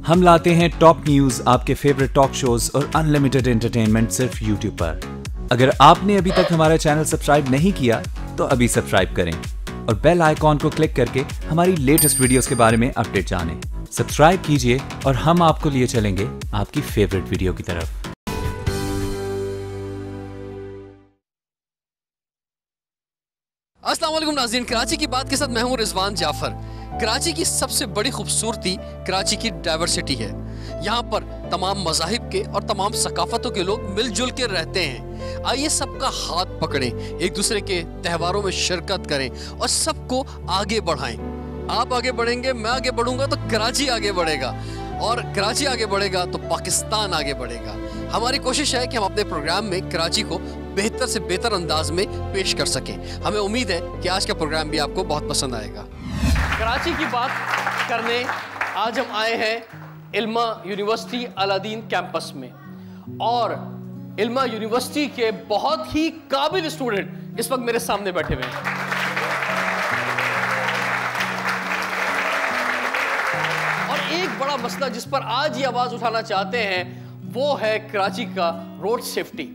हम लाते हैं top news, आपके फेवरेट टॉक शोज और अनलिमिटेड एंटरटेनमेंट सिर्फ यूट्यूब पर। अगर आपने अभी तक हमारा चैनल सब्सक्राइब नहीं किया तो अभी सब्सक्राइब करें और बेल आइकॉन को क्लिक करके हमारी लेटेस्ट वीडियोस के बारे में अपडेट जानें। सब्सक्राइब कीजिए और हम आपको लिए चलेंगे आपकी फेवरेट वीडियो की तरफ। अस्सलाम वालेकुम नाज़रीन, कराची की बात के साथ मैं हूं रिजवान जाफर। कराची की सबसे बड़ी खूबसूरती कराची की डाइवर्सिटी है। यहाँ पर तमाम मज़ाहिब के और तमाम सकाफ़तों के लोग मिलजुल के रहते हैं। आइए सबका हाथ पकड़ें, एक दूसरे के त्योहारों में शिरकत करें और सबको आगे बढ़ाएं। आप आगे बढ़ेंगे, मैं आगे बढ़ूंगा तो कराची आगे बढ़ेगा, और कराची आगे बढ़ेगा तो पाकिस्तान आगे बढ़ेगा। हमारी कोशिश है कि हम अपने प्रोग्राम में कराची को बेहतर से बेहतर अंदाज में पेश कर सकें। हमें उम्मीद है कि आज का प्रोग्राम भी आपको बहुत पसंद आएगा। कराची की बात करने आज हम आए हैं इल्मा यूनिवर्सिटी अलादीन कैंपस में, और इल्मा यूनिवर्सिटी के बहुत ही काबिल स्टूडेंट इस वक्त मेरे सामने बैठे हुए हैं। और एक बड़ा मसला जिस पर आज ये आवाज उठाना चाहते हैं वो है कराची का रोड सेफ्टी।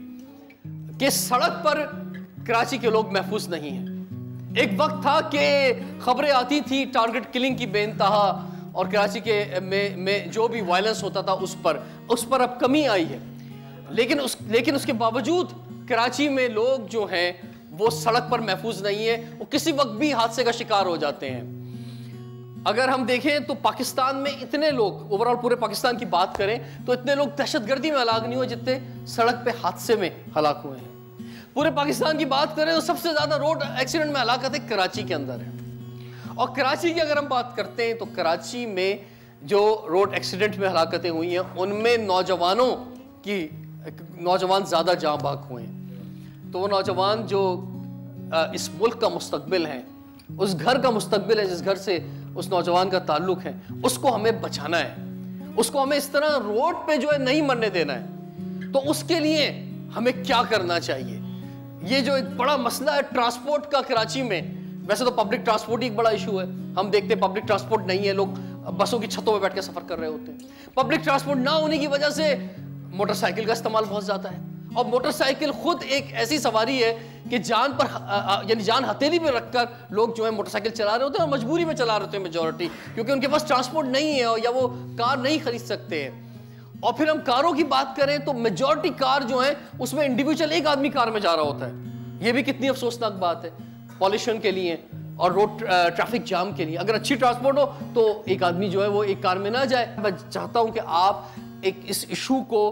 कि सड़क पर कराची के लोग महफूज नहीं हैं। एक वक्त था कि खबरें आती थी टारगेट किलिंग की बेइंतहा, और कराची के में जो भी वायलेंस होता था उस पर अब कमी आई है। लेकिन उसके बावजूद कराची में लोग जो हैं वो सड़क पर महफूज नहीं है, वो किसी वक्त भी हादसे का शिकार हो जाते हैं। अगर हम देखें तो पाकिस्तान में इतने लोग, ओवरऑल पूरे पाकिस्तान की बात करें तो इतने लोग दहशतगर्दी में हलाक नहीं हुए जितने सड़क पे हादसे में हलाक हुए हैं। पूरे पाकिस्तान की बात करें तो सबसे ज्यादा रोड एक्सीडेंट में हलाकतें कराची के अंदर है। और कराची की अगर हम बात करते हैं तो कराची में जो रोड एक्सीडेंट में हलाकतें हुई हैं उनमें नौजवान ज्यादा जाँ बाग हुए हैं। तो वो नौजवान जो इस मुल्क का मुस्तकबिल है, उस घर का मुस्तकबिल है जिस घर से उस नौजवान का ताल्लुक है, उसको हमें बचाना है। उसको हमें इस तरह रोड पे जो है नहीं मरने देना है। तो उसके लिए हमें क्या करना चाहिए? ये जो एक बड़ा मसला है ट्रांसपोर्ट का कराची में, वैसे तो पब्लिक ट्रांसपोर्ट ही एक बड़ा इशू है। हम देखते हैं पब्लिक ट्रांसपोर्ट नहीं है, लोग बसों की छतों पर बैठ के सफर कर रहे होते हैं। पब्लिक ट्रांसपोर्ट ना होने की वजह से मोटरसाइकिल का इस्तेमाल बहुत ज्यादा है, और मोटरसाइकिल खुद एक ऐसी सवारी है कि जान हथेली पे रखकर लोग जो है मोटरसाइकिल चला रहे होते हैं, और मजबूरी में चला रहे होते हैं मेजॉरिटी, क्योंकि उनके पास ट्रांसपोर्ट नहीं है या वो कार नहीं खरीद सकते हैं। और फिर हम कारों की बात करें तो मेजॉरिटी कार जो है उसमें इंडिविजुअल एक आदमी कार में जा रहा होता है। ये भी कितनी अफसोसनाक बात है पॉल्यूशन के लिए और रोड ट्रैफिक जाम के लिए। अगर अच्छी ट्रांसपोर्ट हो तो एक आदमी जो है वो एक कार में ना जाए। मैं चाहता हूं कि आप इस इशू को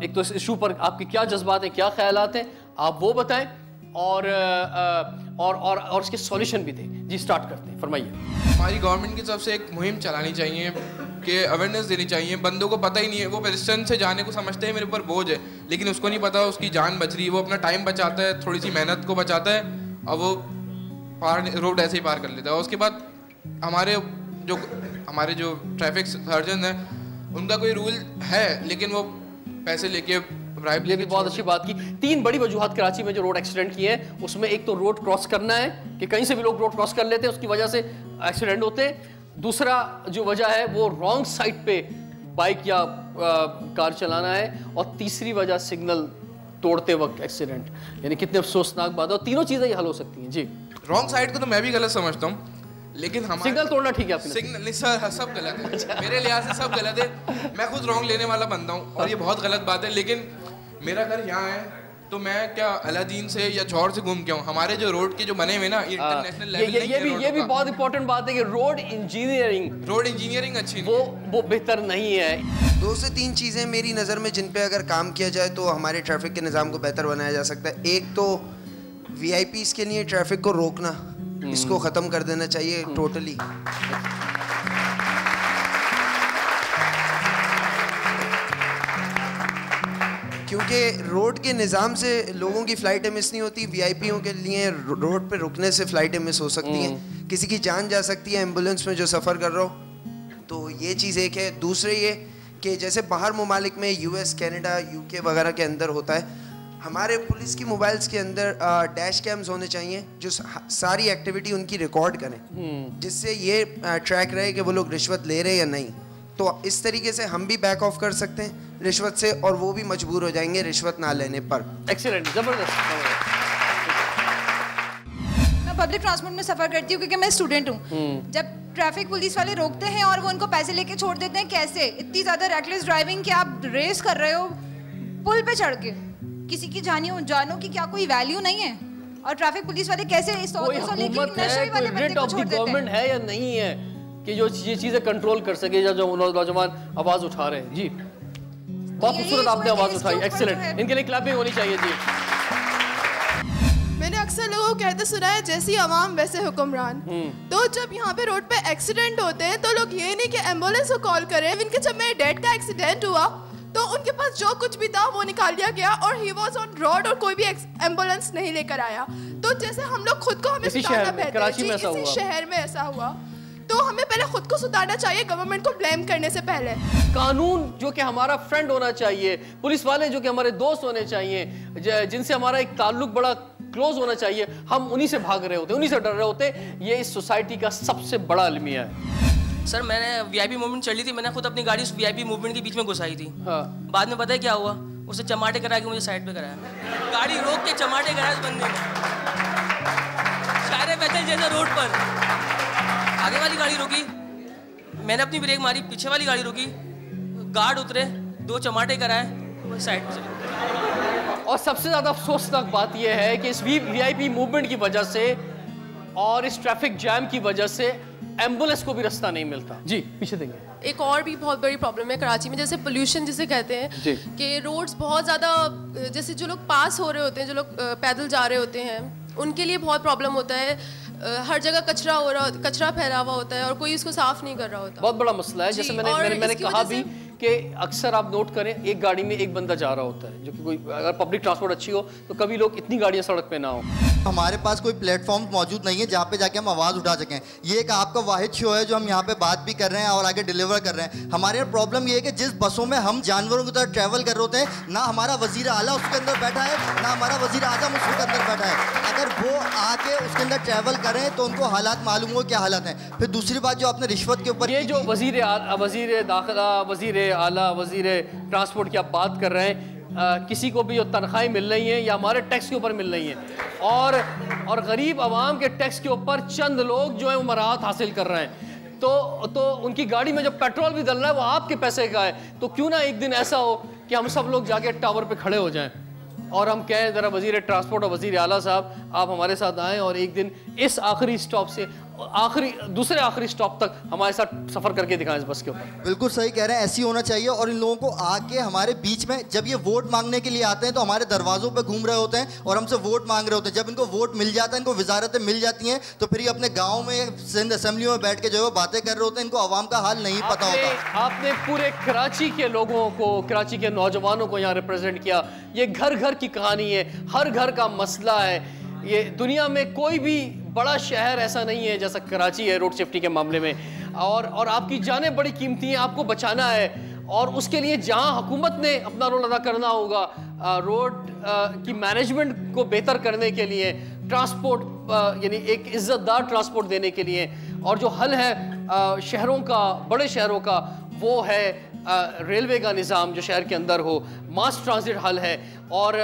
एक तो इस इशू पर आपके क्या जज्बात हैं, क्या ख्यालात हैं, आप वो बताएं और इसके सॉल्यूशन भी दें। जी स्टार्ट करते हैं, फरमाइए। हमारी गवर्नमेंट की तरफ से एक मुहिम चलानी चाहिए कि अवेयरनेस देनी चाहिए। बंदों को पता ही नहीं है, वो पेडिस्ट्रियन से जाने को समझते हैं मेरे ऊपर बोझ है, लेकिन उसको नहीं पता उसकी जान बच रही है। वो अपना टाइम बचाता है, थोड़ी सी मेहनत को बचाता है, और वो रोड ऐसे ही पार कर लेता है। और उसके बाद हमारे जो ट्रैफिक सर्जन हैं उनका कोई रूल है, लेकिन वो पैसे लेके ब्राइब। ये भी बहुत अच्छी बात की। 3 बड़ी वजूहत कराची में जो रोड एक्सीडेंट किए हैं उसमें एक तो रोड क्रॉस करना है कि कहीं से भी लोग रोड क्रॉस कर लेते हैं, उसकी वजह से एक्सीडेंट होते हैं। दूसरा जो वजह है वो रॉन्ग साइड पे बाइक या कार चलाना है, और तीसरी वजह सिग्नल तोड़ते वक्त एक्सीडेंट। यानी कितने अफसोसनाक बात है, और तीनों चीजें हल हो सकती हैं। जी रॉन्ग साइड को तो मैं भी गलत समझता हूँ, लेकिन हम सिग्नल तोड़ना ठीक है आपने? सिग्नल नहीं सर, सब गलत है। अच्छा। मेरे लिहाज से सब गलत है। मैं खुद रॉन्ग लेने वाला बंदा हूँ और ये बहुत गलत बात है, लेकिन मेरा घर यहाँ है तो मैं क्या अलादीन से या जौहर से घूम के आऊँ? हमारे जो रोड के जो बने हुए ना इंटरनेशनल लेवल ये भी बहुत इंपॉर्टेंट बात है कि रोड इंजीनियरिंग अच्छी वो बेहतर नहीं है। 2 से 3 चीज़ें मेरी नज़र में जिन पे अगर काम किया जाए तो हमारे ट्रैफिक के निज़ाम को बेहतर बनाया जा सकता है। एक तो VIPs के लिए ट्रैफिक को रोकना, इसको ख़त्म कर देना चाहिए टोटली। क्योंकि रोड के निज़ाम से लोगों की फ़्लाइटें मिस नहीं होती, VIPों के लिए रोड पे रुकने से फ़्लाइटें मिस हो सकती हैं, किसी की जान जा सकती है एम्बुलेंस में जो सफ़र कर रहा हो। तो ये चीज़ एक है। दूसरे ये कि जैसे बाहर ममालिक में US, कनाडा, UK वगैरह के अंदर होता है, हमारे पुलिस की मोबाइल्स के अंदर डैश कैम्स होने चाहिए जो सारी एक्टिविटी उनकी रिकॉर्ड करें, जिससे ये ट्रैक रहे कि वो लोग रिश्वत ले रहे हैं या नहीं। तो इस तरीके से हम भी बैक ऑफ कर सकते हैं रिश्वत से, और वो भी मजबूर हो जाएंगे रिश्वत ना लेने पर। एक्सीलेंट, जबरदस्त। मैं पब्लिक ट्रांसपोर्ट में सफ़र करती हूँ क्योंकि मैं स्टूडेंट हूँ। जब ट्रैफिक पुलिस वाले रोकते हैं और वो उनको पैसे लेके छोड़ देते हैं, कैसे इतनी ज़्यादा रेकलेस ड्राइविंग कि आप रेस कर रहे हो पुल पे चढ़ के, किसी की जानों की क्या कोई वैल्यू नहीं है, और ट्रैफिक पुलिस वाले कैसे 100-200 लेके नशे वाले बंदे को छोड़ देते हैं। गवर्नमेंट है या नहीं है कि जो ये चीजें कंट्रोल कर सके, या जो नौजवान आवाज उठा रहे हैं। जी बहुत खूबसूरत आपने आवाज उठाई, एक्सीलेंट, इनके लिए क्लैपिंग होनी चाहिए। जी मैंने अक्सर लोगों को कहते सुना है, जैसी आवाम वैसे हुक्मरान। तो जब यहाँ पे रोड पे एक्सीडेंट होते हैं तो लोग ये नहीं कि एम्बुलेंस को कॉल करें। इनके जब मेरे डैड का एक्सीडेंट हुआ तो उनके पास जो कुछ भी था वो निकाल लिया गया, और ही वाज ऑन रोड, और कोई भी एम्बुलेंस नहीं लेकर आया। तो जैसे हम लोग खुद को हमें सुधारना बेहतर है। इसी शहर में ऐसा हुआ, तो हमें पहले खुद को सुधारना चाहिए, गवर्नमेंट को ब्लेम करने से पहले। कानून जो कि हमारा फ्रेंड होना चाहिए, पुलिस वाले जो कि हमारे दोस्त होने चाहिए, जिनसे हमारा एक ताल्लुक बड़ा क्लोज होना चाहिए, हम उन्हीं से भाग रहे होते, उन्हीं से डर रहे होते। ये इस सोसाइटी का सबसे बड़ा अलमिया है। सर मैंने वीआईपी मूवमेंट चली थी, मैंने खुद अपनी गाड़ी उस वीआईपी मूवमेंट के बीच में घुसाई थी। हाँ। बाद में पता है क्या हुआ, उसे चमाटे करा के मुझे साइड पे कराया, गाड़ी रोक के चमाटे कराया उस बंदे ने, शायरे पैदल जैसे रोड पर। आगे वाली गाड़ी रुकी, मैंने अपनी ब्रेक मारी, पीछे वाली गाड़ी रुकी, गार्ड उतरे, 2 चमाटे कराए, साइड पे चले। और सबसे ज्यादा अफसोसनाक बात यह है कि इस वीआईपी मूवमेंट की वजह से और इस ट्रैफिक जैम की वजह से एम्बुलेंस को भी रास्ता नहीं मिलता। जी पीछे देंगे। एक और भी बहुत बड़ी प्रॉब्लम है कराची में, जैसे पोल्यूशन जिसे कहते हैं, कि रोड्स बहुत ज़्यादा, जैसे जो लोग पास हो रहे होते हैं, जो लोग पैदल जा रहे होते हैं, उनके लिए बहुत प्रॉब्लम होता है। हर जगह कचरा फैला हुआ होता है और कोई इसको साफ नहीं कर रहा होता। बहुत बड़ा मसला है। जैसे मैंने कहा भी कि अक्सर आप नोट करें, एक गाड़ी में एक बंदा जा रहा होता है, जो कि कोई अगर पब्लिक ट्रांसपोर्ट अच्छी हो तो कभी लोग इतनी गाड़ियां सड़क पे ना हो। हमारे पास कोई प्लेटफॉर्म मौजूद नहीं है जहाँ पे जाके हम आवाज़ उठा सकें। ये एक आपका वाहिद शो है जो हम यहाँ पे बात भी कर रहे हैं और आगे डिलीवर कर रहे हैं। हमारे यहाँ प्रॉब्लम ये है कि जिस बसों में हम जानवरों की तरह ट्रैवल कर रहे होते हैं, ना हमारा वज़ीर आला उसके अंदर बैठा है, ना हमारा वज़ीर आज़म उसके अंदर बैठा है। अगर वो आके उसके अंदर ट्रैवल करें तो उनको हालात मालूम हो क्या हालात हैं। फिर दूसरी बात जो आपने रिश्वत के ऊपर, ये जो वज़ीर दाखिला, वज़ीर आला, वज़ीर ट्रांसपोर्ट की आप बात कर रहे हैं, किसी को भी जो तनख्वाहें मिल रही हैं या हमारे टैक्स के ऊपर मिल रही हैं, और गरीब आवाम के टैक्स के ऊपर चंद लोग जो है वो मराहत हासिल कर रहे हैं, तो उनकी गाड़ी में जो पेट्रोल भी डल रहा है वो आपके पैसे का है। तो क्यों ना एक दिन ऐसा हो कि हम सब लोग जाके टावर पे खड़े हो जाएं और हम कहें, ज़रा वज़ीर ट्रांसपोर्ट और वज़ीर आला साहब आप हमारे साथ आएँ और एक दिन इस आखिरी स्टॉप से दूसरे आखिरी स्टॉप तक हमारे साथ सफ़र करके दिखाएं इस बस के ऊपर। बिल्कुल सही कह रहे हैं, ऐसी होना चाहिए। और इन लोगों को आके हमारे बीच में, जब ये वोट मांगने के लिए आते हैं तो हमारे दरवाज़ों पे घूम रहे होते हैं और हमसे वोट मांग रहे होते हैं। जब इनको वोट मिल जाता है, इनको वजारतें मिल जाती हैं, तो फिर ये अपने गाँव में सिंध असेंबलियों में बैठ के जो है बातें कर रहे होते हैं। इनको आवाम का हाल नहीं पता होता। आपने पूरे कराची के लोगों को, कराची के नौजवानों को यहाँ रिप्रेजेंट किया। ये घर घर की कहानी है, हर घर का मसला है। ये दुनिया में कोई भी बड़ा शहर ऐसा नहीं है जैसा कराची है रोड सेफ्टी के मामले में। और आपकी जानें बड़ी कीमती हैं, आपको बचाना है, और उसके लिए जहां हुकूमत ने अपना रोल अदा करना होगा, रोड की मैनेजमेंट को बेहतर करने के लिए, ट्रांसपोर्ट यानी एक इज्जतदार ट्रांसपोर्ट देने के लिए, और जो हल है शहरों का, बड़े शहरों का, वो है रेलवे का निज़ाम जो शहर के अंदर हो, मास ट्रांजिट हल है, और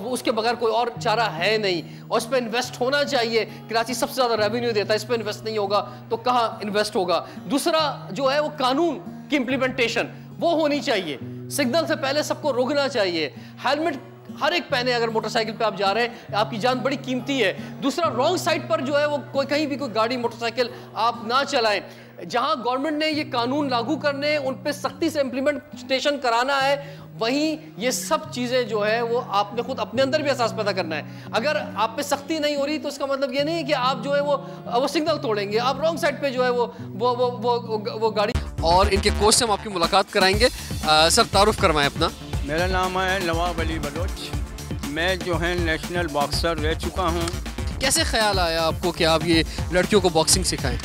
उसके बगैर कोई और चारा है नहीं, और इस पर इन्वेस्ट होना चाहिए। कराची सबसे ज़्यादा रेवेन्यू देता है, इस पर इन्वेस्ट नहीं होगा तो कहाँ इन्वेस्ट होगा। दूसरा जो है वो कानून की इम्प्लीमेंटेशन वो होनी चाहिए। सिग्नल से पहले सबको रोकना चाहिए। हेलमेट हर एक पहने, अगर मोटरसाइकिल पे आप जा रहे हैं, आपकी जान बड़ी कीमती है। दूसरा, रॉन्ग साइड पर जो है वो कहीं भी कोई गाड़ी मोटरसाइकिल आप ना चलाएं। जहां गवर्नमेंट ने ये कानून लागू करने, उन पे सख्ती से इम्प्लीमेंटेशन कराना है, वहीं ये सब चीज़ें जो है वो आपने खुद अपने अंदर भी एहसास पैदा करना है। अगर आप पे सख्ती नहीं हो रही तो इसका मतलब ये नहीं है कि आप जो है वो सिग्नल तोड़ेंगे। आप रॉन्ग साइड पे जो है वो गाड़ी। और इनके कोच से हम आपकी मुलाकात कराएंगे। सर तारुफ करवाएं अपना। मेरा नाम है नवाब अली बलोच। मैं जो है नेशनल बॉक्सर रह चुका हूँ। कैसे ख्याल आया आपको कि आप ये लड़कियों को बॉक्सिंग सिखाएं?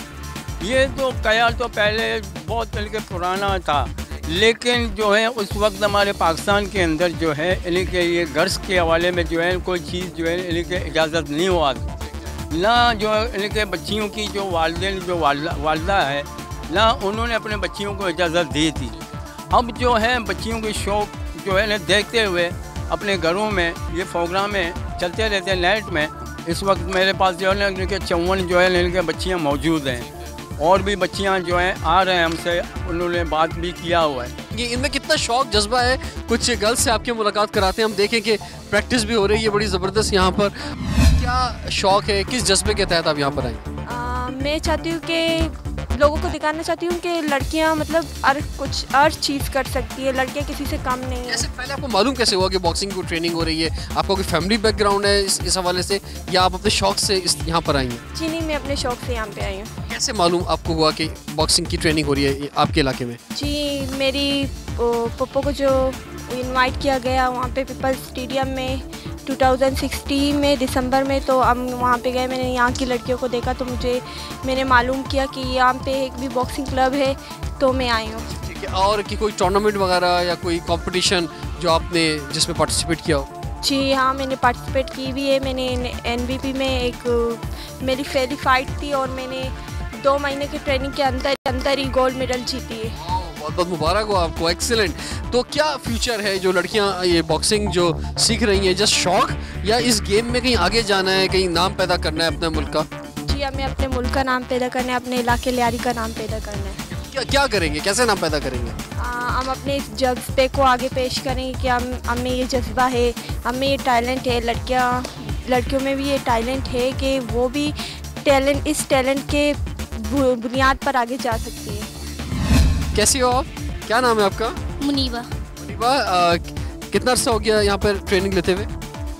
ये तो ख्याल तो पहले बहुत पहले के पुराना था, लेकिन जो है उस वक्त हमारे पाकिस्तान के अंदर जो है यानी कि ये गर्ल्स के हवाले में जो है कोई चीज़ जो है यानी कि इजाज़त नहीं हुआ ना, जो यानी कि बच्चियों की जो वालदेन जो वालदा है ना उन्होंने अपने बच्चियों को इजाज़त दी थी। अब जो है बच्चियों की शौक जो है ना देखते हुए अपने घरों में ये प्रोग्राम चलते रहते हैं नाइट में। इस वक्त मेरे पास जो है ना इनके 54 जो है इनके बच्चियाँ मौजूद हैं और भी बच्चियाँ जो हैं आ रहे हैं हमसे, उन्होंने बात भी किया हुआ है। ये इनमें कितना शौक जज्बा है। कुछ गर्ल्स से आपकी मुलाकात कराते हैं, हम देखें कि प्रैक्टिस भी हो रही है बड़ी ज़बरदस्त यहाँ पर। क्या शौक है, किस जज्बे के तहत आप यहाँ पर आई? मैं चाहती हूँ कि लोगों को दिखाना चाहती हूँ कि लड़कियाँ मतलब कुछ और चीज़ कर सकती है, लड़कियाँ किसी से कम नहीं है। कैसे पहले आपको मालूम कैसे हुआ कि बॉक्सिंग की ट्रेनिंग हो रही है? आपका कोई फैमिली बैकग्राउंड है इस हवाले से, या आप अपने शौक से यहाँ पर आई हैं? जी नहीं, मैं अपने शौक से यहाँ पे आई हूँ। कैसे मालूम आपको हुआ कि बॉक्सिंग की ट्रेनिंग हो रही है आपके इलाके में? जी मेरी पप्पो को जो इनवाइट किया गया वहाँ पे पीपल्स स्टेडियम में 2016 में दिसंबर में, तो हम वहाँ पे गए। मैंने यहाँ की लड़कियों को देखा तो मैंने मालूम किया कि यहाँ पे एक भी बॉक्सिंग क्लब है, तो मैं आई हूँ। ठीक है, और कि कोई टूर्नामेंट वगैरह या कोई कंपटीशन जो आपने जिसमें पार्टिसिपेट किया हो? जी हाँ, मैंने पार्टिसिपेट की भी है। मैंने NBP में एक मेरी पहली फाइट थी और मैंने 2 महीने की ट्रेनिंग के अंदर ही गोल्ड मेडल जीती है। बहुत बहुत मुबारक हो आपको, एक्सीलेंट। तो क्या फ्यूचर है जो लड़कियां ये बॉक्सिंग जो सीख रही हैं, जस्ट शौक, या इस गेम में कहीं आगे जाना है, कहीं नाम पैदा करना है अपने मुल्क का? जी हमें अपने मुल्क का नाम पैदा करना है, अपने इलाके लियारी का नाम पैदा करना है। क्या करेंगे, कैसे नाम पैदा करेंगे? हम अपने इस जज्बे को आगे पेश करेंगे कि हमें ये जज्बा है, हमें ये टैलेंट है। लड़कियों में भी ये टैलेंट है कि वो भी इस टैलेंट के बुनियाद पर आगे जा सकती है। कैसी हो आप? क्या नाम है आपका? मुनीबा। मुनीबा, कितना अर्सा हो गया यहाँ पर ट्रेनिंग लेते हुए?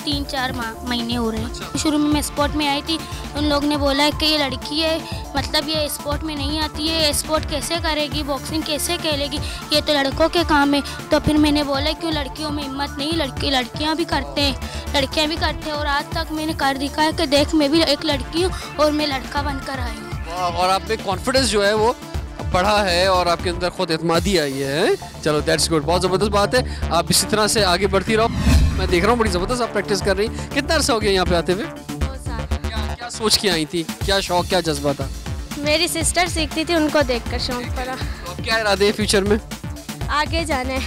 3-4 महीने हो रहे हैं। शुरू में मैं स्पोर्ट में आई थी, उन लोग ने बोला कि ये लड़की है, मतलब ये स्पोर्ट में नहीं आती है, स्पोर्ट कैसे करेगी, बॉक्सिंग कैसे खेलेगी, ये तो लड़कों के काम है। तो फिर मैंने बोला क्यों लड़कियों में हिम्मत नहीं, लड़कियाँ भी करते हैं और आज तक मैंने कर दिखा है कि देख मैं भी एक लड़की हूँ और मैं लड़का बनकर आई हूँ। और आप में कॉन्फिडेंस जो है वो बढ़ा है और आपके अंदर खुद एतमादी आई है। चलो दैट्स गुड, बहुत ज़बरदस्त बात है। आप इसी तरह से आगे बढ़ती रहो। मैं देख रहा हूँ बड़ी ज़बरदस्त आप प्रैक्टिस कर रही हैं। कितना अर्सा हो गया यहाँ पे आते हुए? 2 साल। क्या सोच के आई थी, क्या शौक, क्या जज्बा था? मेरी सिस्टर सीखती थी, उनको देखकर शौक पड़ा। तो क्या इरादे हैं फ्यूचर में? आगे जाना है,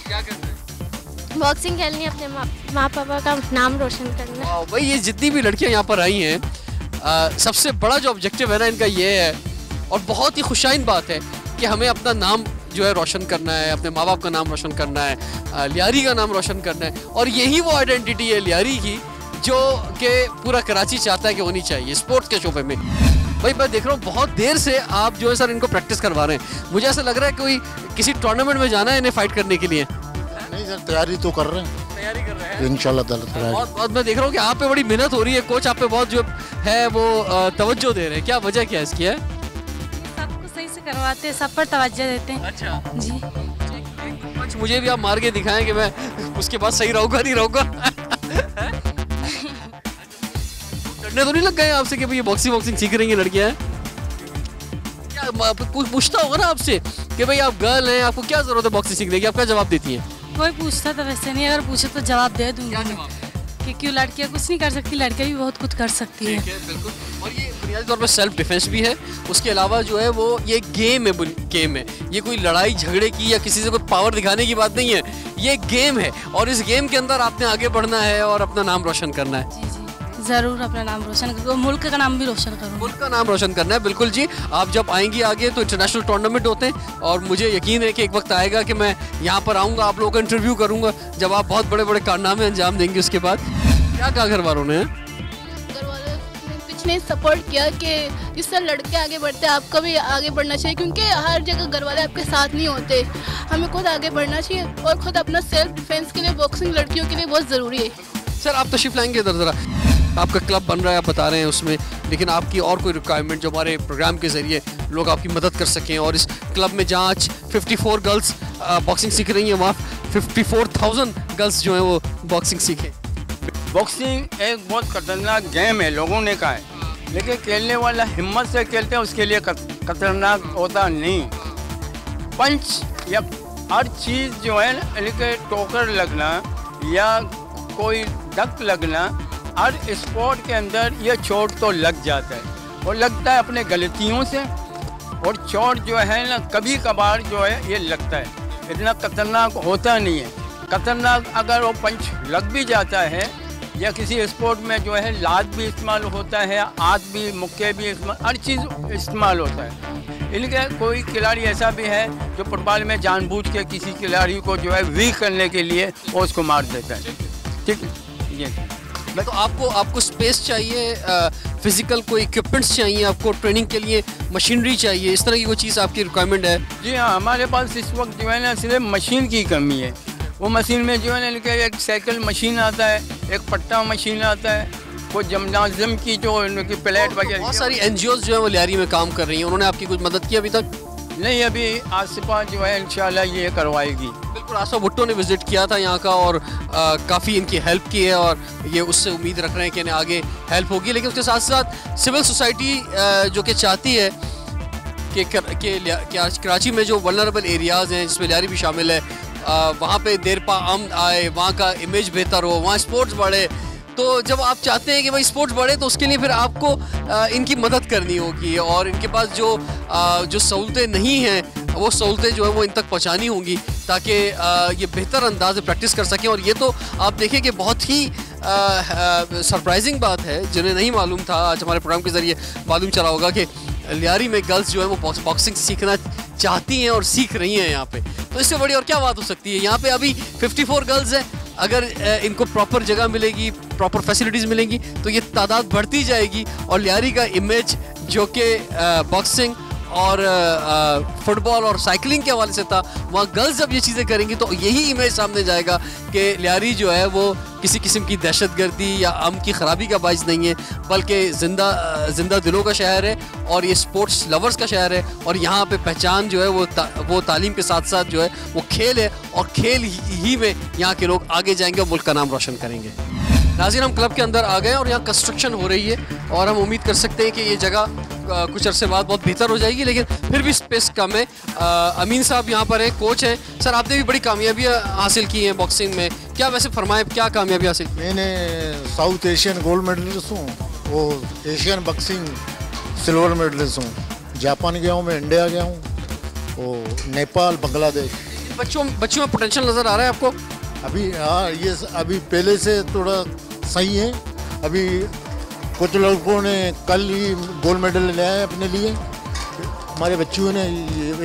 क्या करना है? बॉक्सिंग खेलनी, अपने माँ पापा का नाम रोशन करना है। भाई ये जितनी भी लड़कियाँ यहाँ पर आई हैं, सबसे बड़ा जो ऑब्जेक्टिव है ना इनका ये है, और बहुत ही खुशाइन बात है कि हमें अपना नाम जो है रोशन करना है, अपने माँ बाप का नाम रोशन करना है, लियारी का नाम रोशन करना है। और यही वो आइडेंटिटी है लियारी की जो कि पूरा कराची चाहता है कि होनी चाहिए स्पोर्ट्स के शोबे में। भाई मैं देख रहा हूँ बहुत देर से आप जो है सर इनको प्रैक्टिस करवा रहे हैं। मुझे ऐसा लग रहा है कोई किसी टूर्नामेंट में जाना है इन्हें फाइट करने के लिए। नहीं सर, तैयारी तो कर रहे हैं इंशाल्लाह ताला। बहुत मैं देख रहा हूँ कि आप पे बड़ी मेहनत हो रही है, कोच आप पे बहुत जो है वो तवज्जो दे रहे हैं। क्या वजह क्या है इसकी? है सबको सही से करवाते हैं, सब पर तवज्जो देते हैं। अच्छा जी, मुझे भी आप मार के दिखाएं कि मैं उसके बाद सही रहूंगा नहीं रहूंगा। डरने तो नहीं लग गए आपसे कि भाई ये बॉक्सिंग सीख रही हैं लड़कियां? क्या कुछ पूछता होगा ना आपसे कि भाई आप गर्ल हैं, आपको क्या जरूरत है बॉक्सिंग सीखने की? आप क्या जवाब देती हैं? कोई पूछता तो वैसे नहीं, अगर पूछे तो जवाब दे दूंगी कि क्यों लड़कियां कुछ नहीं कर सकती, लड़कियां भी बहुत कुछ कर सकती है। बिल्कुल। और ये बुनियादी तौर पर सेल्फ डिफेंस भी है, उसके अलावा जो है वो ये गेम है। ये कोई लड़ाई झगड़े की या किसी से कोई पावर दिखाने की बात नहीं है, ये गेम है। और इस गेम के अंदर आपने आगे बढ़ना है और अपना नाम रोशन करना है। जी ज़रूर अपना नाम रोशन करो, मुल्क का नाम भी रोशन करो। मुल्क का नाम रोशन करना है, बिल्कुल जी। आप जब आएंगी आगे तो इंटरनेशनल टूर्नामेंट होते हैं और मुझे यकीन है कि एक वक्त आएगा कि मैं यहाँ पर आऊँगा, आप लोगों का इंटरव्यू करूँगा, जब आप बहुत बड़े बड़े कारनामे अंजाम देंगे। उसके बाद क्या कहा घर वालों ने? घर वालों ने कुछ नहीं सपोर्ट किया कि जिस तरह लड़के आगे बढ़ते हैं आपको भी आगे बढ़ना चाहिए, क्योंकि हर जगह घर वाले आपके साथ नहीं होते। हमें खुद आगे बढ़ना चाहिए और खुद अपना सेल्फ डिफेंस के लिए बॉक्सिंग लड़कियों के लिए बहुत ज़रूरी है। सर आप तशरीफ लाएंगे इधर ज़रा? आपका क्लब बन रहा है, आप बता रहे हैं उसमें, लेकिन आपकी और कोई रिक्वायरमेंट जो हमारे प्रोग्राम के ज़रिए लोग आपकी मदद कर सकें? और इस क्लब में जहाँ आज 54 गर्ल्स बॉक्सिंग सीख रही हैं, वहाँ 54,000 गर्ल्स जो हैं वो बॉक्सिंग सीखें। बॉक्सिंग एक बहुत खतरनाक गेम है, लोगों ने कहा है, लेकिन खेलने वाला हिम्मत से खेलते हैं, उसके लिए खतरनाक होता नहीं। पंच या हर चीज़ जो है ना, टोकर लगना या कोई धक लगना, हर स्पोर्ट के अंदर ये चोट तो लग जाता है, और लगता है अपने गलतियों से, और चोट जो है ना कभी कभार जो है ये लगता है, इतना खतरनाक होता नहीं है। खतरनाक अगर वो पंच लग भी जाता है या किसी स्पोर्ट में जो है लात भी इस्तेमाल होता है, हाथ भी, मुक्के भी इस्तेमाल, हर चीज़ इस्तेमाल होता है। इनके कोई खिलाड़ी ऐसा भी है जो फुटबॉल में जानबूझ के किसी खिलाड़ी को जो है वीक करने के लिए वो उसको मार देता है। ठीक है ये मैं तो आपको स्पेस चाहिए, फिजिकल कोई इक्विपमेंट्स चाहिए, आपको ट्रेनिंग के लिए मशीनरी चाहिए, इस तरह की कोई चीज़ आपकी रिक्वायरमेंट है? जी हाँ, हमारे पास इस वक्त जो है ना सिर्फ मशीन की कमी है। वो मशीन में जो है ना इनके एक साइकिल मशीन आता है, एक पट्टा मशीन आता है, वो जिम्नाजियम की जो इनकी प्लेट वगैरह। बहुत सारी एनजीओज जो है वो लियारी में काम कर रही हैं, उन्होंने आपकी कुछ मदद की अभी तक? नहीं, अभी आसिफा जो है इंशाल्लाह ये करवाएगी। बिल्कुल, आसिफा भुट्टो ने विजिट किया था यहाँ का और काफ़ी इनकी हेल्प की है और ये उससे उम्मीद रख रहे हैं कि इन्हें आगे हेल्प होगी। लेकिन उसके साथ साथ सिविल सोसाइटी जो कि चाहती है कि कराची में जो वल्नरेबल एरियाज़ हैं जिसमें लियारी भी शामिल है, वहाँ पे देरपा आमद आए, वहाँ का इमेज बेहतर हो, वहाँ स्पोर्ट्स बढ़े। तो जब आप चाहते हैं कि भाई स्पोर्ट्स बढ़े तो उसके लिए फिर आपको इनकी मदद करनी होगी और इनके पास जो सहूलतें नहीं हैं वो सहूलतें जो है वो इन तक पहुंचानी होंगी ताकि ये बेहतर अंदाज में प्रैक्टिस कर सकें। और ये तो आप देखें कि बहुत ही सरप्राइजिंग बात है, जिन्हें नहीं मालूम था, आज हमारे प्रोग्राम के ज़रिए मालूम चला होगा कि लियारी में गर्ल्स जो है वो बॉक्सिंग सीखना चाहती हैं और सीख रही हैं यहाँ पे। तो इससे बड़ी और क्या बात हो सकती है? यहाँ पे अभी 54 गर्ल्स हैं, अगर इनको प्रॉपर जगह मिलेगी, प्रॉपर फैसिलिटीज़ मिलेंगी तो ये तादाद बढ़ती जाएगी और लियारी का इमेज जो कि बॉक्सिंग और फुटबॉल और साइकिलिंग के हवाले से था, वहाँ गर्ल्स जब ये चीज़ें करेंगी तो यही इमेज सामने जाएगा कि लियारी जो है वो किसी किस्म की दहशतगर्दी या अमन की ख़राबी का बाइस नहीं है, बल्कि जिंदा दिलों का शहर है और ये स्पोर्ट्स लवर्स का शहर है। और यहाँ पे पहचान जो है वो तालीम के साथ साथ जो है वो खेल है और खेल ही में यहाँ के लोग आगे जाएंगे और मुल्क का नाम रोशन करेंगे। नाज़रीन, हम क्लब के अंदर आ गए और यहाँ कंस्ट्रक्शन हो रही है और हम उम्मीद कर सकते हैं कि ये जगह कुछ अरसे बाद बहुत बेहतर हो जाएगी, लेकिन फिर भी स्पेस कम है। अमीन साहब यहाँ पर हैं, कोच हैं। सर, आपने भी बड़ी कामयाबियाँ हासिल की हैं बॉक्सिंग में, क्या वैसे फरमाएं, क्या कामयाबी हासिल? मैंने साउथ एशियन गोल्ड मेडलिस्ट हूँ, वो एशियन बॉक्सिंग सिल्वर मेडलिस्ट हूँ। जापान गया हूँ, मैं इंडिया गया हूँ, वो नेपाल, बांग्लादेश। बच्चों में पोटेंशियल नज़र आ रहा है आपको? अभी हाँ, ये अभी पहले से थोड़ा सही है। अभी कुछ लड़कों ने कल ही गोल्ड मेडल लिया है अपने लिए, हमारे बच्चों ने।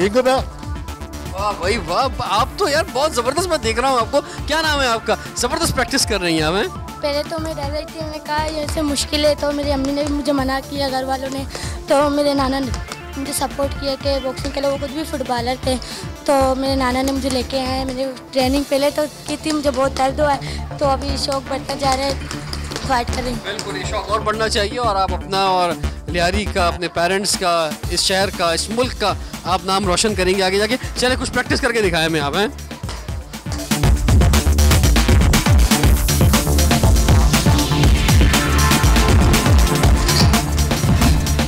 एक वाह भाई वाह, आप तो यार बहुत ज़बरदस्त, मैं देख रहा हूँ आपको। क्या नाम है आपका? ज़बरदस्त प्रैक्टिस कर रही हैं हमें। पहले तो मैं डर रही थी, मैंने कहा ये ऐसे मुश्किल है, तो मेरी अम्मी ने भी मुझे मना किया, घर वालों ने। तो मेरे नाना ने मुझे सपोर्ट किया कि बॉक्सिंग के लिए, वो खुद भी फुटबॉलर थे, तो मेरे नाना ने मुझे लेके आए। मैंने ट्रेनिंग पहले तो की थी, मुझे बहुत दर्द हुआ है, तो अभी शौक बढ़ता जा रहा है, फाइट करें। बिल्कुल, ये शौक और बढ़ना चाहिए और आप अपना और लियारी का, अपने पेरेंट्स का, इस शहर का, इस मुल्क का आप नाम रोशन करेंगे आगे जाके। चले कुछ प्रैक्टिस करके दिखाएं मैं आप हैं।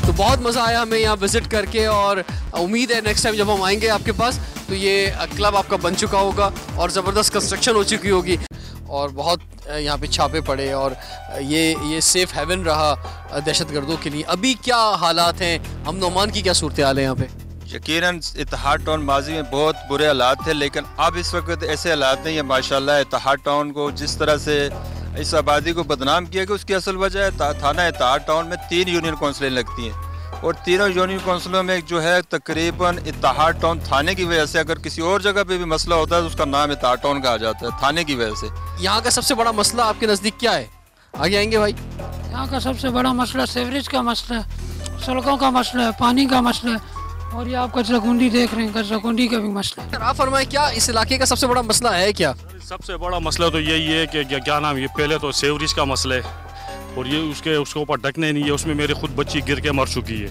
तो बहुत मज़ा आया हमें यहाँ विजिट करके और उम्मीद है नेक्स्ट टाइम जब हम आएंगे आपके पास तो ये क्लब आपका बन चुका होगा और ज़बरदस्त कंस्ट्रक्शन हो चुकी होगी और बहुत यहाँ पे छापे पड़े और ये सेफ हेवन रहा दहशतगर्दों के लिए। अभी क्या हालात हैं, अमन ओमान की क्या सूरत हाल है यहाँ पे? यकीनन इत्तेहाद टाउन माजी में बहुत बुरे हालात थे, लेकिन अब इस वक्त ऐसे हालात नहीं है। माशाल्लाह इत्तेहाद टाउन को जिस तरह से इस आबादी को बदनाम किया कि उसकी असल वजह है थाना इत्तेहाद टाउन में 3 यूनियन काउंसिलें लगती हैं और तीनों यूनियन काउंसिलों में जो है तकरीबन इत्तेहाद टाउन थाने की वजह से, अगर किसी और जगह पे भी मसला होता है तो उसका नाम इत्तेहाद टाउन कहा जाता है थाने की वजह से। यहाँ का सबसे बड़ा मसला आपके नज़दीक क्या है? आगे आएंगे भाई। यहाँ का सबसे बड़ा मसला सीवरेज का मसला है, सड़कों का मसला है, पानी का मसला है और ये आप कचराकुंडी देख रहे हैं, कचराकुंडी का भी मसला है। आप फरमाएं, क्या इस इलाके का सबसे बड़ा मसला है? क्या सबसे बड़ा मसला तो यही है कि क्या नाम, ये पहले तो सीवरेज का मसला है और ये उसके ऊपर ढकने नहीं है, उसमें मेरी खुद बच्ची गिर के मर चुकी है।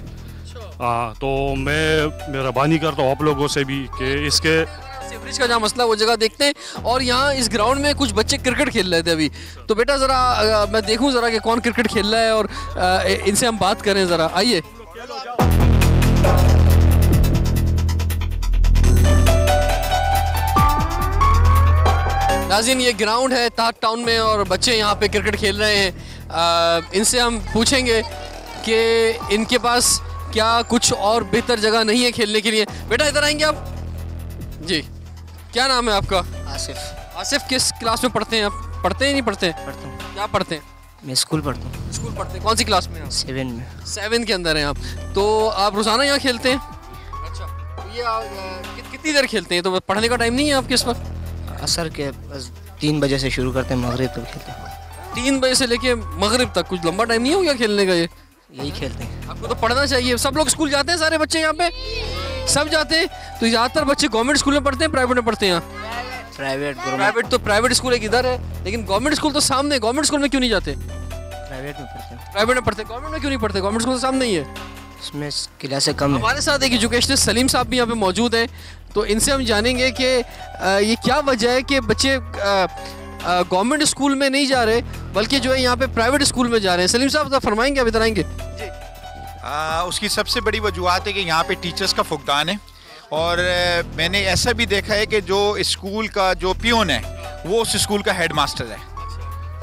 हाँ, तो मैं मेहरबानी करता हूँ आप लोगों से भी कि इसके सीवरेज का जहाँ मसला वो जगह देखते हैं। और यहाँ इस ग्राउंड में कुछ बच्चे क्रिकेट खेल रहे थे अभी, तो बेटा ज़रा मैं देखूँ ज़रा कि कौन क्रिकेट खेल रहा है और इनसे हम बात करें ज़रा, आइए। नाज़रीन, ये ग्राउंड है इत्तेहाद टाउन में और बच्चे यहाँ पे क्रिकेट खेल रहे हैं। इनसे हम पूछेंगे कि इनके पास क्या कुछ और बेहतर जगह नहीं है खेलने के लिए? बेटा इधर आएंगे आप जी। क्या नाम है आपका? आसिफ। आसिफ, किस क्लास में पढ़ते हैं आप? पढ़ते हैं नहीं पढ़ते हैं? पढ़ता हूँ। क्या पढ़ते हैं? मैं स्कूल पढ़ता हूँ। स्कूल पढ़ते हैं। कौन सी क्लास में? 7 में। 7 के अंदर हैं आप। तो आप रोजाना यहाँ खेलते हैं? अच्छा, तो ये कितनी देर खेलते हैं? तो पढ़ने का टाइम नहीं है आपके इस वक्त? असर के बस 3 बजे से शुरू करते हैं, मगरिब तक खेलते हैं। 3 बजे से लेके मगरिब तक? कुछ लंबा टाइम नहीं हो गया खेलने का? ये यही खेलते हैं। आपको तो पढ़ना चाहिए। सब लोग स्कूल जाते हैं? सारे बच्चे यहाँ पे सब जाते हैं? तो ज़्यादातर बच्चे गवर्नमेंट स्कूल में पढ़ते हैं, प्राइवेट में पढ़ते हैं? यहाँ प्राइवेट तो प्राइवेट स्कूल एक इधर है, लेकिन गवर्नमेंट स्कूल तो सामने। गवर्नमेंट स्कूल में क्यों नहीं जाते? प्राइवेट में पढ़ते हैं। प्राइवेट में पढ़ते हैं। गवर्नमेंट में क्यों नहीं पढ़ते? गवर्नमेंट स्कूल तो सामने ही है। इसमें क्लासें कम है। हमारे साथ एक एजुकेशनिस्ट सलीम साहब भी यहाँ पे मौजूद हैं, तो इनसे हम जानेंगे कि ये क्या वजह है कि बच्चे गवर्नमेंट स्कूल में नहीं जा रहे बल्कि जो है यहाँ पे प्राइवेट स्कूल में जा रहे हैं। सलीम साहब फरमाएंगे, आप बताएंगे? उसकी सबसे बड़ी वजूहत है कि यहाँ पे टीचर्स का फुकदान है, और मैंने ऐसा भी देखा है कि जो स्कूल का जो पियोन है वो उस स्कूल का हेड मास्टर है।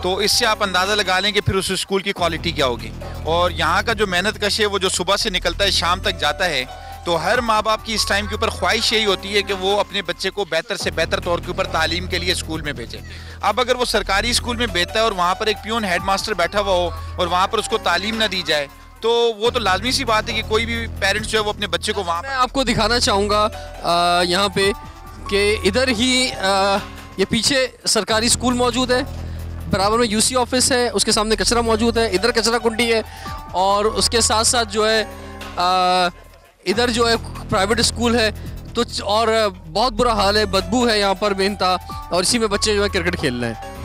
तो इससे आप अंदाज़ा लगा लें कि फिर उस स्कूल की क्वालिटी क्या होगी। और यहाँ का जो मेहनत कश है वो जो सुबह से निकलता है शाम तक जाता है, तो हर माँ बाप की इस टाइम के ऊपर ख्वाहिश यही होती है कि वो अपने बच्चे को बेहतर से बेहतर तौर के ऊपर तालीम के लिए स्कूल में भेजें। अब अगर वो सरकारी स्कूल में भेजता है और वहाँ पर एक पियोन हेड मास्टर बैठा हुआ हो और वहाँ पर उसको तालीम ना दी जाए, तो वो तो लाजमी सी बात है कि कोई भी पेरेंट्स जो है वो अपने बच्चे को वहाँ। मैं आपको दिखाना चाहूँगा यहाँ पे कि इधर ही ये पीछे सरकारी स्कूल मौजूद है, बराबर में यूसी ऑफिस है, उसके सामने कचरा मौजूद है, इधर कचरा कुंडी है, और उसके साथ साथ जो है इधर जो है प्राइवेट स्कूल है। तो और बहुत बुरा हाल है, बदबू है यहाँ पर बेनता, और इसी में बच्चे जो है क्रिकेट खेल रहे हैं।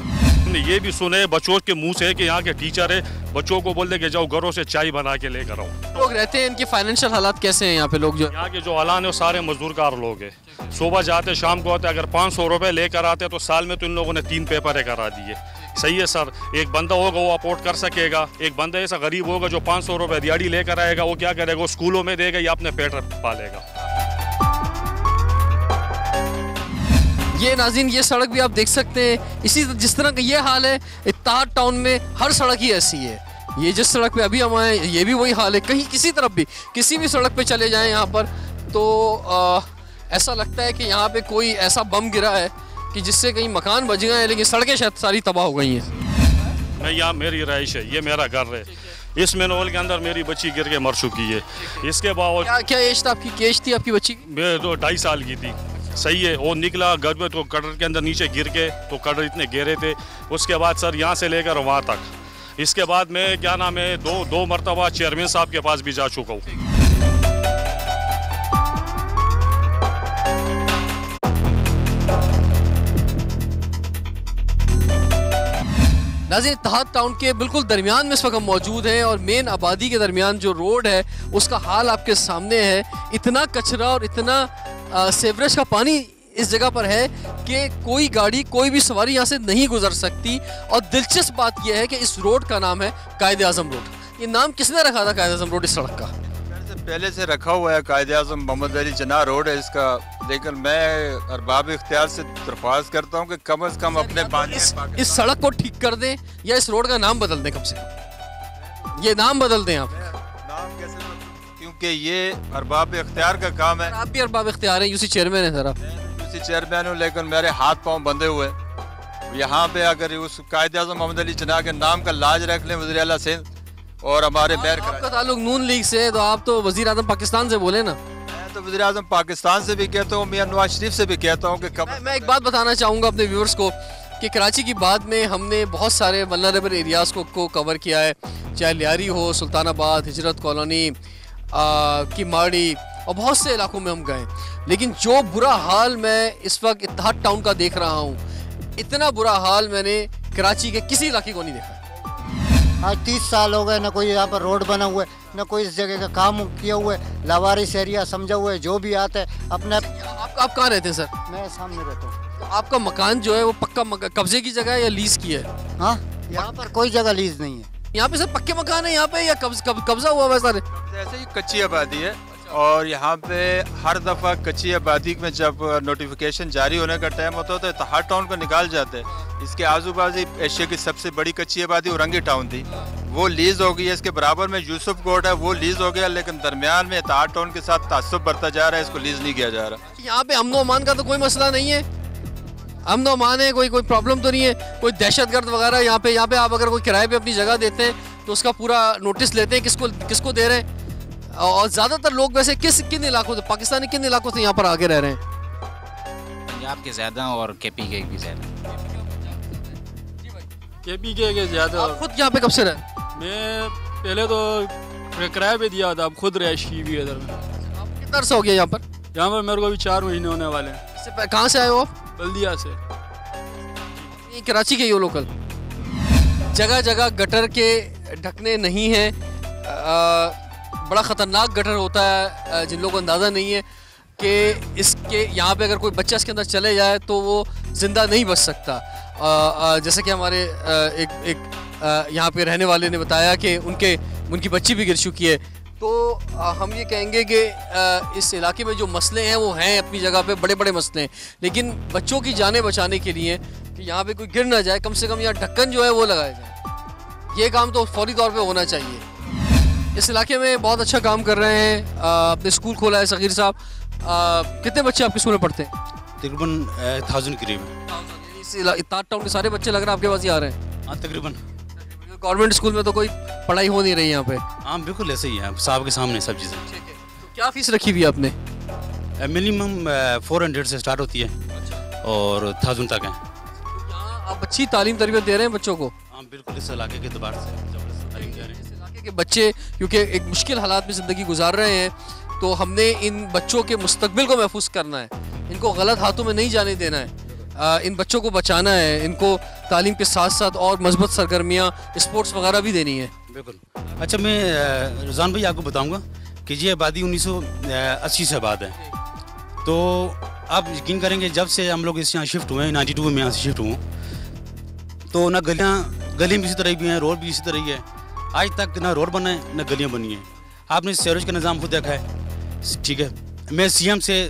हमने ये भी सुने बच्चों के मुंह से कि यहाँ के टीचर है बच्चों को बोल दे कि जाओ घरों से चाय बना के लेकर आओ। लोग रहते हैं, इनके फाइनेंशियल हालात कैसे हैं यहाँ पे? लोग जो यहाँ के जो हालात है वो सारे मजदूरकार लोग हैं। सुबह जाते शाम को आते, अगर 500 रुपये लेकर आते तो साल में तो इन लोगों ने 3 पेपर करा दिए। सही है सर, एक बंदा होगा वो अफोर्ड कर सकेगा, एक बंदा ऐसा गरीब होगा जो 500 रुपये दिहाड़ी लेकर आएगा, वो क्या करेगा? वो स्कूलों में देगा या अपने पेट पालेगा। ये नाज़रीन, ये सड़क भी आप देख सकते हैं, इसी जिस तरह का ये हाल है इत्तेहाद टाउन में, हर सड़क ही ऐसी है। ये जिस सड़क पे अभी हम आए ये भी वही हाल है। कहीं किसी तरफ भी किसी भी सड़क पे चले जाएं यहाँ पर तो ऐसा लगता है कि यहाँ पे कोई ऐसा बम गिरा है कि जिससे कहीं मकान बच गए हैं, लेकिन सड़कें शायद सारी तबाह हो गई हैं। मैं यहाँ मेरी रहाइश है, ये मेरा घर है, इस मैनहोल के अंदर मेरी बच्ची गिर के मर चुकी है। इसके बावजूद क्या एज था आपकी? क्या एज थी आपकी बच्ची? मैं 2.5 साल की थी। सही है, वो निकला घर में तो कटर के अंदर नीचे गिर के, तो कटर इतने गहरे थे। उसके बाद सर यहाँ से लेकर वहाँ तक, इसके बाद मैं क्या नाम है दो मरतबा चेयरमैन साहब के पास भी जा चुका हूँ। नाज़रीन, इत्तेहाद टाउन के बिल्कुल दरमियान में इस वक्त हम मौजूद हैं, और मेन आबादी के दरमियान जो रोड है उसका हाल आपके सामने है। इतना कचरा और इतना सेवरेज का पानी इस जगह पर है कि कोई गाड़ी, कोई भी सवारी यहाँ से नहीं गुजर सकती। और दिलचस्प बात यह है कि इस रोड का नाम है कायदे आज़म रोड। ये नाम किसने रखा था कायदे आज़म रोड इस सड़क का? पहले से रखा हुआ है, कायदे आज़म मोहम्मद अली जिन्नाह रोड है इसका, लेकिन मैं अरबाब इख्तियार से दरख्वास्त करता हूँ कि कम से कम अपने पानी इस सड़क को ठीक कर दें या इस रोड का नाम बदल दें। कम से कम ये नाम बदल दें आप, क्योंकि ये अरबाब इख्तियार का काम है। आप भी अरबाब इख्तियार हैं, यूसी चेयरमैन है सर आप? यूसी चेयरमैन हूँ, लेकिन मेरे हाथ पाँव बंधे हुए। यहाँ पे अगर उस कायदे आज़म मोहम्मद अली जिन्नाह के नाम का लाज रख लें वज़ीर आला सिंध और हमारे बैर आपका ताल्लुक नून लीग से है, तो आप तो वज़ीर आज़म पाकिस्तान से बोले ना। मैं तो वज़ीर आज़म पाकिस्तान से भी कहता हूँ, मियां नवाज शरीफ से भी कहता हूँ कि मैं एक बात बताना चाहूँगा अपने व्यूअर्स को कि कराची की बाद में हमने बहुत सारे वल्नरेबल एरियाज़ को कवर किया है, चाहे लियारी हो, सुल्तानाबाद, हिजरत कॉलोनी की माड़ी, और बहुत से इलाकों में हम गए। लेकिन जो बुरा हाल मैं इस वक्त इत्तेहाद टाउन का देख रहा हूँ, इतना बुरा हाल मैंने कराची के किसी इलाके को नहीं देखा। आज 30 साल हो गए, ना कोई यहाँ पर रोड बना हुआ है, ना कोई इस जगह का काम किया हुआ है। लावारिस एरिया समझा हुआ है, जो भी आता है अपने। आप कहाँ रहते हैं सर? मैं सामने रहता हूँ। तो आपका मकान जो है वो पक्का कब्जे की जगह है या लीज की है? हाँ, यहाँ पर कोई जगह लीज नहीं है। यहाँ पे सर पक्के मकान है यहाँ पे या कब्जा हुआ है सर? ऐसे ही कच्ची आबादी है, और यहाँ पे हर दफ़ा कच्ची आबादी में जब नोटिफिकेशन जारी होने का टाइम होता है तो इत्तेहाद टाउन को निकाल जाते हैं। इसके आजू बाजू एशिया की सबसे बड़ी कच्ची आबादी औरंगी टाउन थी, वो लीज हो गई है। इसके बराबर में यूसुफ कोर्ट है, वो लीज हो गया, लेकिन दरमियान में इत्तेहाद टाउन के साथ तासुब बढ़ता जा रहा है, इसको लीज नहीं किया जा रहा। यहाँ पे अमन अमान का तो कोई मसला नहीं है, अमन अमान है, कोई प्रॉब्लम तो नहीं है, कोई दहशतगर्द वगैरह यहाँ पे आप अगर कोई किराए पे अपनी जगह देते हैं तो उसका पूरा नोटिस लेते हैं किसको दे रहे हैं। और ज़्यादातर लोग वैसे किन इलाकों से, पाकिस्तानी किन इलाकों से यहाँ पर आगे रह रहे हैं? पंजाब के ज़्यादा और KP के भी ज़्यादा। KP के ज़्यादा। आप खुद यहाँ पे कब से रहे? मैं पहले तो किराए पे दिया था, अब खुद रहायश की भी इधर में। आप कितना अर्सा हो गया यहाँ पर? यहाँ पर मेरे को भी 4 महीने होने वाले हैं। कहाँ से आए हो आप? बल्दिया से। ये कराची के ही हो लोकल? जगह जगह गटर के ढकने नहीं हैं, बड़ा ख़तरनाक गटर होता है, जिन लोगों को अंदाज़ा नहीं है कि इसके यहाँ पे अगर कोई बच्चा इसके अंदर चले जाए तो वो ज़िंदा नहीं बच सकता। जैसे कि हमारे एक यहाँ पे रहने वाले ने बताया कि उनकी बच्ची भी गिर चुकी है। तो हम ये कहेंगे कि इस इलाके में जो मसले हैं वो हैं अपनी जगह पे, बड़े बड़े मसले हैं, लेकिन बच्चों की जानें बचाने के लिए कि यहाँ पे कोई गिर ना जाए, कम से कम यहाँ ढक्कन जो है वो लगाया जाए। ये काम तो फौरी तौर पे होना चाहिए। इस इलाके में बहुत अच्छा काम कर रहे हैं, अपने स्कूल खोला है सगीर साहब। कितने बच्चे आपके स्कूल में पढ़ते हैं? तकरीबन 1000 करीब। इत्तेहाद टाउन के सारे बच्चे लग रहा है आपके पास ही आ रहे हैं? हाँ तकरीबन। गवर्नमेंट स्कूल में तो कोई पढ़ाई हो नहीं रही यहाँ पे? हाँ बिल्कुल ऐसे ही है, साहब के सामने सब चीज़ें। तो क्या फीस रखी हुई है आपने? मिनिमम 400 से स्टार्ट होती है और 1000 तक है। आप अच्छी तालीम तरबियत दे रहे हैं बच्चों को? हाँ बिल्कुल, इस इलाके के एतबार से जबरदस्त तालीम दे रहे हैं। इस इलाके के बच्चे क्योंकि एक मुश्किल हालात में ज़िंदगी गुजार रहे हैं, तो हमने इन बच्चों के मुस्तकबिल को महफूज करना है, इनको गलत हाथों में नहीं जाने देना है, इन बच्चों को बचाना है, इनको तालीम के साथ साथ और मजबूत सरगर्मियाँ स्पोर्ट्स वगैरह भी देनी है। बिल्कुल। अच्छा मैं रुझान भाई आपको बताऊंगा कि ये आबादी 1980 से आबाद है, तो आप यकीन करेंगे जब से हम लोग इस यहाँ शिफ्ट हुए हैं, 92 में यहाँ से शिफ्ट हुए, तो ना गलियाँ भी इसी तरह भी हैं, रोड भी इसी तरह ही है। आज तक ना रोड बना है ना गलियाँ बनी हैं। आपने सीवरेज का निज़ाम खुद देखा है, ठीक है। मैं CM से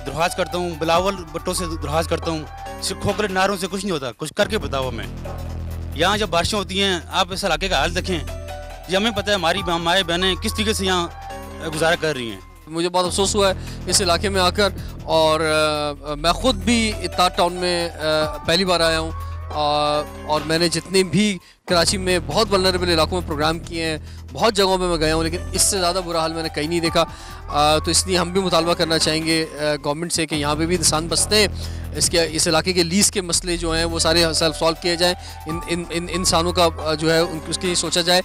दरख्वास्त करता हूँ, बिलावल भुट्टो से दरख्वास्त करता हूँ, सिर्फ खोखले नारों से कुछ नहीं होता, कुछ करके बताओ हमें। यहाँ जब बारिशें होती हैं, आप इस इलाके का हाल देखें, ये हमें पता है हमारी माएँ बहनें किस तरीके से यहाँ गुजारा कर रही हैं। मुझे बहुत अफसोस हुआ है इस इलाके में आकर, और मैं ख़ुद भी इत्तेहाद टाउन में पहली बार आया हूँ, और मैंने जितने भी कराची में बहुत वल्नरेबल इलाकों में प्रोग्राम किए हैं, बहुत जगहों पे मैं गया हूँ, लेकिन इससे ज़्यादा बुरा हाल मैंने कहीं नहीं देखा। तो इसलिए हम भी मुतालबा करना चाहेंगे गवर्नमेंट से कि यहाँ पे भी इंसान बसते हैं, इस इलाके के लीज़ के मसले जो हैं वो सारे सेल्फ सॉल्व किए जाएँ, इन इंसानों का जो है उसके लिए सोचा जाए,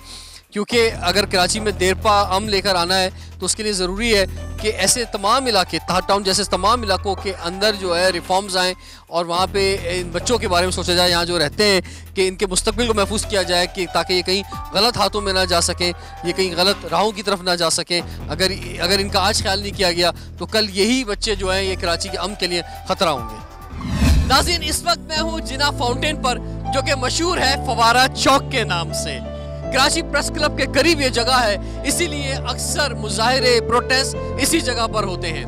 क्योंकि अगर कराची में देरपा अमन लेकर आना है तो उसके लिए ज़रूरी है कि ऐसे तमाम इलाके, इत्तेहाद टाउन जैसे तमाम इलाकों के अंदर जो है रिफॉर्म्स आएँ, और वहाँ पे इन बच्चों के बारे में सोचा जाए, यहाँ जो रहते हैं कि इनके मुस्तकबिल को महफूज किया जाए, कि ताकि ये कहीं गलत हाथों में ना जा सकें, ये कहीं गलत राहों की तरफ ना जा सकें। अगर इनका आज ख्याल नहीं किया गया तो कल यही बच्चे जो हैं ये कराची के अमन के लिए ख़तरा होंगे। नाज़रीन, इस वक्त मैं हूँ जिना फाउंटेन पर, जो कि मशहूर है फवारा चौक के नाम से। कराची प्रेस क्लब के करीब ये जगह है, इसीलिए अक्सर मुजाहरे, प्रोटेस्ट इसी जगह पर होते हैं।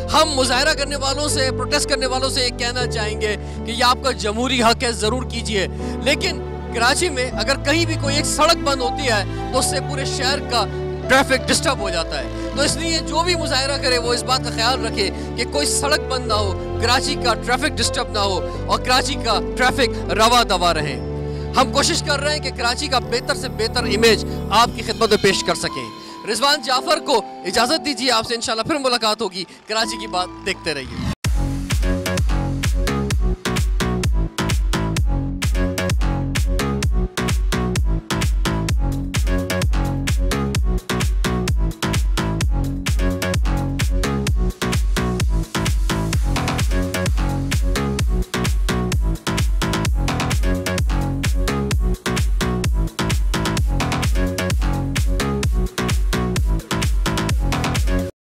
हम मुजाहरा करने वालों से, प्रोटेस्ट करने वालों से ये कहना चाहेंगे कि ये आपका जमहूरी हक है, ज़रूर कीजिए, लेकिन कराची में अगर कहीं भी कोई एक सड़क बंद होती है तो उससे पूरे शहर का ट्रैफिक डिस्टर्ब हो जाता है। तो इसलिए जो भी मुजाहरा करे वो इस बात का ख्याल रखे कि कोई सड़क बंद ना हो, कराची का ट्रैफिक डिस्टर्ब ना हो, और कराची का ट्रैफिक रवा दवा रहे। हम कोशिश कर रहे हैं कि कराची का बेहतर से बेहतर इमेज आपकी खिदमत में पेश कर सकें। रिजवान जाफर को इजाज़त दीजिए, आपसे इंशाल्लाह फिर मुलाकात होगी। कराची की बात देखते रहिए।